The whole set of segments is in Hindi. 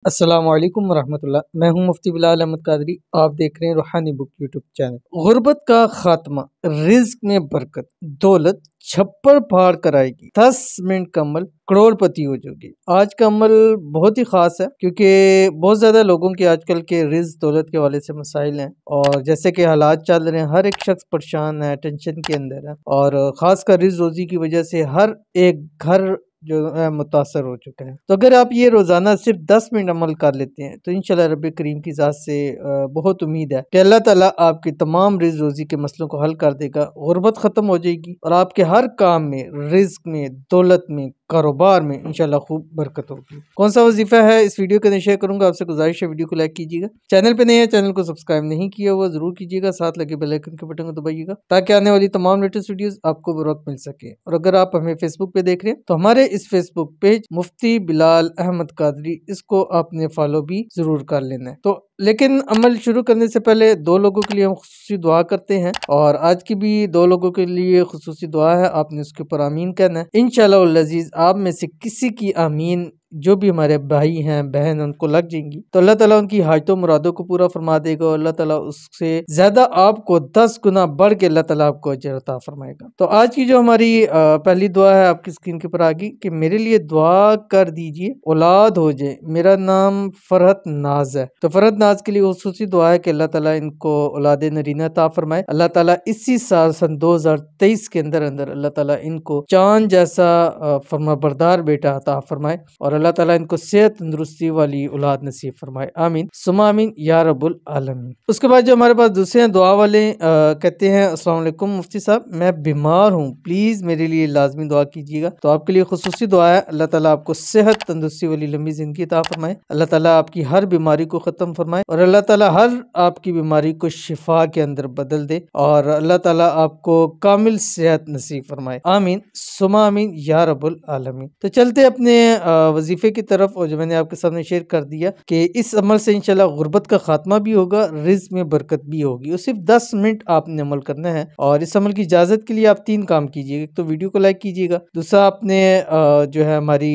अस्सलाम वालेकुम वरहमतुल्लाह। मैं हूं मुफ्ती बिलाल अहमद कादरी। आप देख रहे हैं रूहानी बुक यूट्यूब चैनल। गुर्बत का खात्मा, रिज्क में बरकत, दौलत छप्पर फाड़ कर आएगी। 10 मिनट का अमल, करोड़पति हो जाओगे। आज का अमल बहुत ही खास है क्योंकि बहुत ज्यादा लोगों के आजकल के रिज्क दौलत के हवाले से मसाइल हैं और जैसे कि हालात चल रहे हैं, हर एक शख्स परेशान है, टेंशन के अंदर है और खासकर रिज्क रोजी की वजह से हर एक घर जो है मुतासर हो चुका है। तो अगर आप ये रोजाना सिर्फ 10 मिनट अमल कर लेते हैं तो इंशाल्लाह रब्बे करीम की ज़ात से बहुत उम्मीद है कि अल्लाह ताला आपके तमाम रिज़्क रोजी के मसलों को हल कर देगा। गुर्बत खत्म हो जाएगी और आपके हर काम में, रिज्क में, दौलत में, कारोबार में इंशाल्लाह खूब बरकत होगी। कौन सा वजीफा है इस वीडियो के अंदर शेयर करूंगा। आपसे गुजारिश है वीडियो को लाइक कीजिएगा। चैनल पे नए हैं, चैनल को सब्सक्राइब नहीं किया हुआ जरूर कीजिएगा। साथ लगे बेल आइकन के बटन को दबाइएगा ताकि आने वाली तमाम लेटेस्ट वीडियोस आपको बर वक्त मिल सके। और अगर आप हमें फेसबुक पे देख रहे हैं तो हमारे इस फेसबुक पेज मुफ्ती बिलाल अहमद कादरी, इसको आपने फॉलो भी जरूर कर लेना है। तो लेकिन अमल शुरू करने से पहले दो लोगों के लिए हम खुसूसी दुआ करते हैं और आज की भी दो लोगों के लिए खुसूसी दुआ है। आपने उसके ऊपर आमीन कहना है। इंशाअल्लाह अज़ीज आप में से किसी की आमीन जो भी हमारे भाई हैं, बहन, उनको लग जाएंगी तो अल्लाह ताला उनकी हाजतों मुरादों को पूरा फरमा देगा और अल्लाह ताला उससे ज्यादा आपको 10 गुना बढ़ के अल्लाह ताला आपको अजर अता फरमाएगा। तो आज की जो हमारी पहली दुआ है आपकी स्क्रीन के ऊपर आ गई कि मेरे लिए दुआ कर दीजिए औलाद हो जाए। मेरा नाम फरहत नाज है। तो फरहत नाज के लिए खुसूसी दुआ है कि अल्लाह ताला इनको औलाद नरीना अता फरमाए। अल्लाह ताला इसी साल सन 2023 के अंदर अंदर अल्लाह ताला इनको चांद जैसा फरमाबरदार बेटा अता फरमाए और अल्लाह ताला इनको सेहत तंदुरुस्ती वाली औलाद नसीब फरमाए। आमीन सुमा आमीन या रब्बुल आलमीन। उसके बाद जो हमारे पास दूसरे हैं दुआ वाले कहते हैं अस्सलाम वालेकुम मुफ्ती साहब, मैं बीमार हूँ, प्लीज मेरे लिए लाजमी दुआ कीजिएगा। तो आपके लिए खुसूसी दुआ है, अल्लाह ताला आपको सेहत तंदुरुस्ती वाली लंबी जिंदगी अता फरमाए। अल्लाह ताला आपकी हर बीमारी को खत्म फरमाए और अल्लाह ताला हर आपकी बीमारी को शिफा के अंदर बदल दे और अल्लाह ताला आपको कामिल सेहत नसीब फरमाए। आमीन सुमा आमीन या रब्बुल आलमीन। तो चलते अपने वजीफे की तरफ और जो मैंने आपके सामने शेयर कर दिया कि इस अमल से इंशाल्लाह गुर्बत का खात्मा भी होगा, रिज्क में बरकत भी होगी। और सिर्फ 10 मिनट आपने अमल करना है और इस अमल की इजाजत के लिए आप 3 काम कीजिएगा। एक तो वीडियो को लाइक कीजिएगा, दूसरा आपने जो है हमारी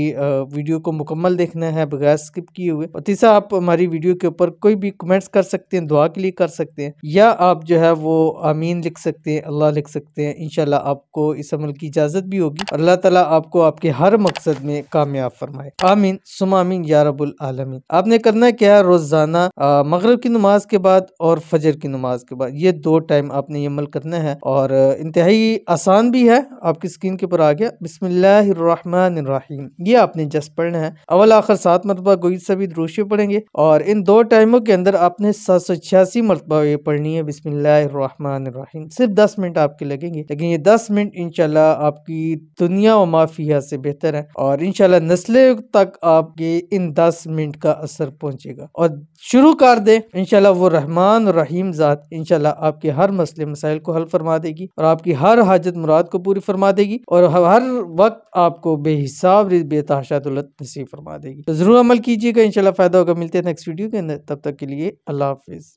वीडियो को मुकम्मल देखना है बगैर स्किप किए हुए, और तीसरा आप हमारी वीडियो के ऊपर कोई भी कमेंट्स कर सकते हैं, दुआ के लिए कर सकते हैं, या आप जो है वो आमीन लिख सकते हैं, अल्लाह लिख सकते हैं। इंशाल्लाह आपको इस अमल की इजाजत भी होगी और अल्लाह ताला आपको आपके हर मकसद में कामयाब फरमाए। आमीन सुमा आमीन या रब्बुल आलमीन। आपने करना क्या है, रोजाना मगरिब की नमाज के बाद और फजर की नमाज के बाद ये 2 टाइम आपने ये अमल करना है और इंतहाई आसान भी है। आपकी स्क्रीन के ऊपर आ गया बिस्मिल्लाहिर्रहमानिर्रहीम, ये आपने जस्ट पढ़ना है। अवल आखिर 7 मरतबा गोई सभी द्रूशी पढ़ेंगे और इन 2 टाइमों के अंदर आपने 786 मरतबा ये पढ़नी है बिस्मिल्लाहिर्रहमानिर्रहीम। सिर्फ 10 मिनट आपके लगेंगे, लेकिन ये 10 मिनट इंशाल्लाह आपकी दुनिया व माफिया से बेहतर है और इंशाल्लाह नस्लें तक आपके इन 10 मिनट का असर पहुंचेगा। और शुरू कर दे इंशाल्लाह वो रहमान और रहीम ज़ात इंशाल्लाह आपके हर मसले मसाइल को हल फरमा देगी और आपकी हर हाजत मुराद को पूरी फरमा देगी और हर वक्त आपको बेहिसाब बेतहाशा दौलत नसीब फरमा देगी। तो जरूर अमल कीजिएगा, इंशाल्लाह फायदा होगा। मिलते हैं नेक्स्ट वीडियो के अंदर, तब तक के लिए अल्लाह हाफिज।